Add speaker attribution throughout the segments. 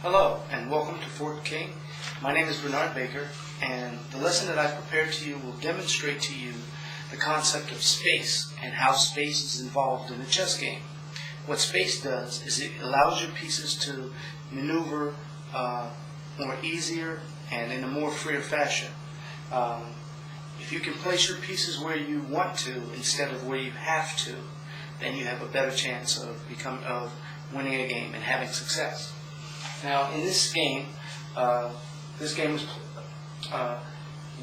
Speaker 1: Hello and welcome to Fort King. My name is Bernard Baker, and the lesson that I've prepared to you will demonstrate to you the concept of space and how space is involved in a chess game. What space does is it allows your pieces to maneuver more easier and in a more freer fashion. If you can place your pieces where you want to instead of where you have to, then you have a better chance of winning a game and having success. Now, in this game is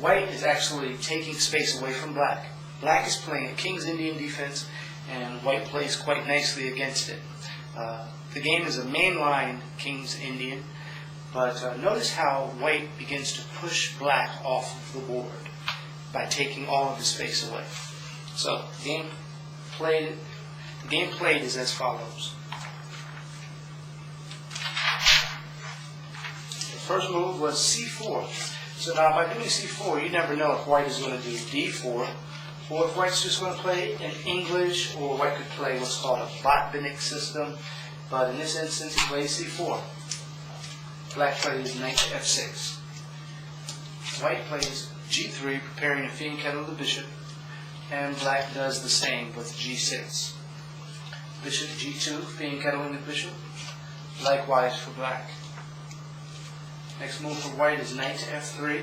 Speaker 1: white is actually taking space away from black. Black is playing a King's Indian defense, and white plays quite nicely against it. The game is a mainline King's Indian, but notice how white begins to push black off of the board by taking all of the space away. So, the game played is as follows. First move was c4. So now by doing c4, you never know if white is going to do d4, or if white's just going to play in English, or white could play what's called a Botvinnik system. But in this instance, he plays c4. Black plays knight to f6. White plays g3, preparing to fiend kettle the bishop, and black does the same with g6. Bishop g2, fiend kettling the bishop. Likewise for black. Next move for white is knight to f3,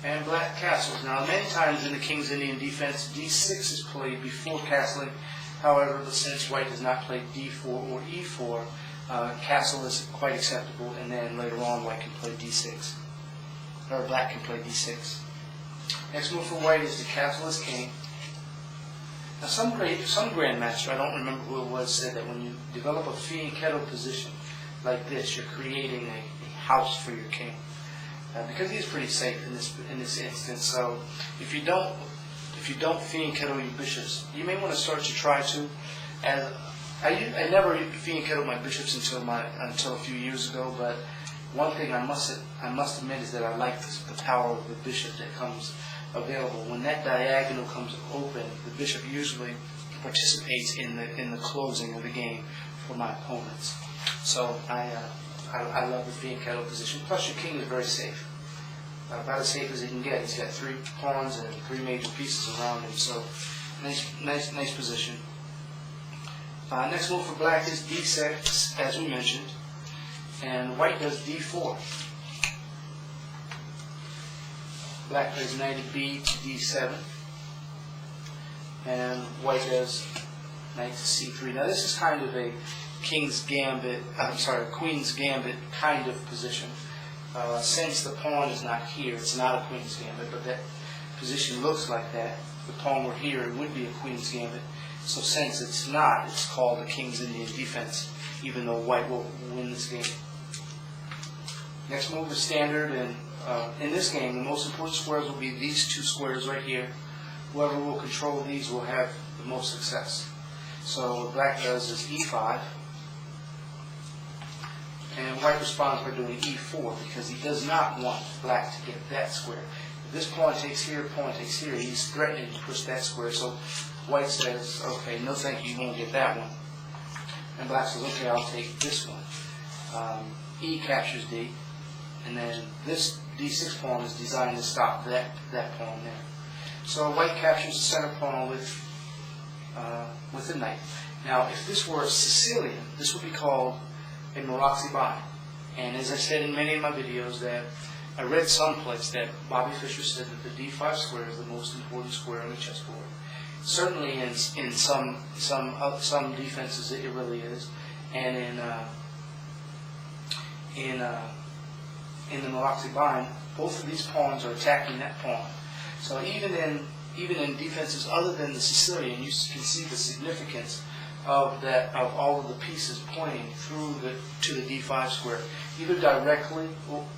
Speaker 1: and black castles. Now, many times in the King's Indian defense, d6 is played before castling. However, since white does not play d4 or e4, castle is quite acceptable, and then later on white can play d6, or black can play d6. Next move for white is to castle as king. Now, some grandmaster, I don't remember who it was, said that when you develop a fiend kettle position like this, you're creating a house for your king, because he is pretty safe in this instance. So if you don't fiend kettle your bishops, you may want to start to try to. And I never fiend kettled my bishops until a few years ago. But one thing I must admit is that I like the power of the bishop that comes available. When that diagonal comes open, the bishop usually participates in the closing of the game for my opponents. So I love the fiend kettle position. Plus, your king is very safe, about as safe as he can get. He's got 3 pawns and 3 major pieces around him. So nice position. Next move for black is d6, as we mentioned, and white does d4. Black plays knight to b to d7, and white does knight to c3. Now, this is kind of a Queen's Gambit kind of position. Since the pawn is not here, it's not a Queen's Gambit, but that position looks like that. If the pawn were here, it would be a Queen's Gambit. So since it's not, it's called a King's Indian defense, even though white will win this game. Next move is standard, and in this game, the most important squares will be these 2 squares right here. Whoever will control these will have the most success. So what black does is e5. And white responds by doing e4 because he does not want black to get that square. If this pawn takes here, he's threatening to push that square. So white says, okay, no thank you, you won't get that one. And black says, okay, I'll take this one. E captures d, and then this d6 pawn is designed to stop that pawn there. So white captures the center pawn with the knight. Now, if this were a Sicilian, this would be called a Moroxi bind. And as I said in many of my videos, that I read someplace that Bobby Fischer said that the d5 square is the most important square on the chessboard. Certainly in some defenses it really is, and in the Moroxi bind, both of these pawns are attacking that pawn. So even in defenses other than the Sicilian, you can see the significance of all of the pieces pointing through to the d5 square, either directly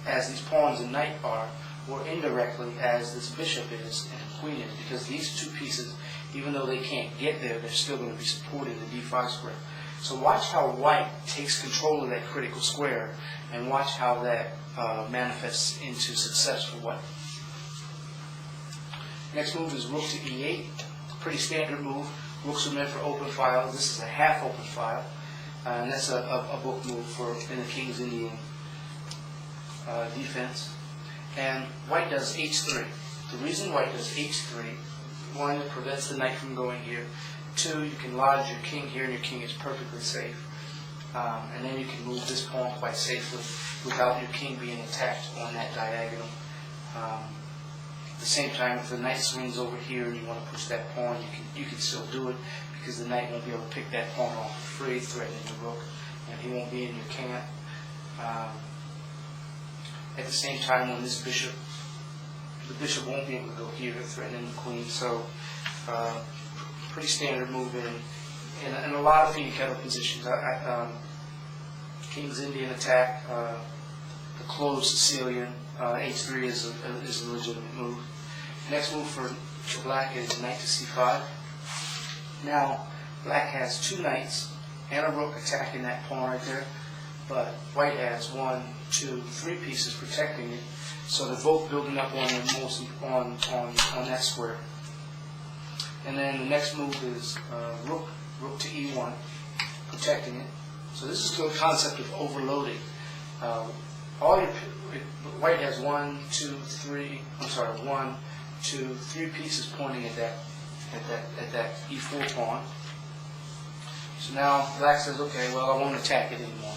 Speaker 1: as these pawns and knight are, or indirectly as this bishop is and queen is, because these 2 pieces, even though they can't get there, they're still going to be supporting the d5 square. So watch how white takes control of that critical square, and watch how that manifests into success for white. Next move is rook to e8. Pretty standard move. Rooks are meant for open files. This is a half open file. And that's a book move for in the King's Indian defense. And white does h3. The reason white does h3, one, it prevents the knight from going here. Two, you can lodge your king here and your king is perfectly safe. And then you can move this pawn quite safely without your king being attacked on that diagonal. At the same time, if the knight swings over here and you want to push that pawn, you can still do it, because the knight won't be able to pick that pawn off free, threatening the rook, and he won't be in your camp. At the same time, when this bishop, the bishop won't be able to go here, threatening the queen. So, pretty standard move in a lot of field kettle positions. King's Indian attack, the closed Sicilian, h3 is a legitimate move. Next move for black is knight to c5. Now, black has two knights and a rook attacking that pawn right there, but white has 1, 2, 3 pieces protecting it, so they're both building up on that square. And then the next move is rook to e1, protecting it. So this is the concept of overloading. White has 1, 2, 3 pieces pointing at that e4 pawn. So now black says, okay, well, I won't attack it anymore.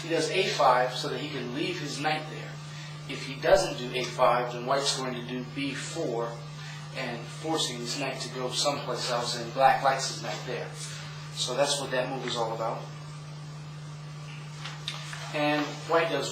Speaker 1: He does a5 so that he can leave his knight there. If he doesn't do a5, then white's going to do b4 and forcing his knight to go someplace else, and black likes his knight there. So that's what that move is all about. And white does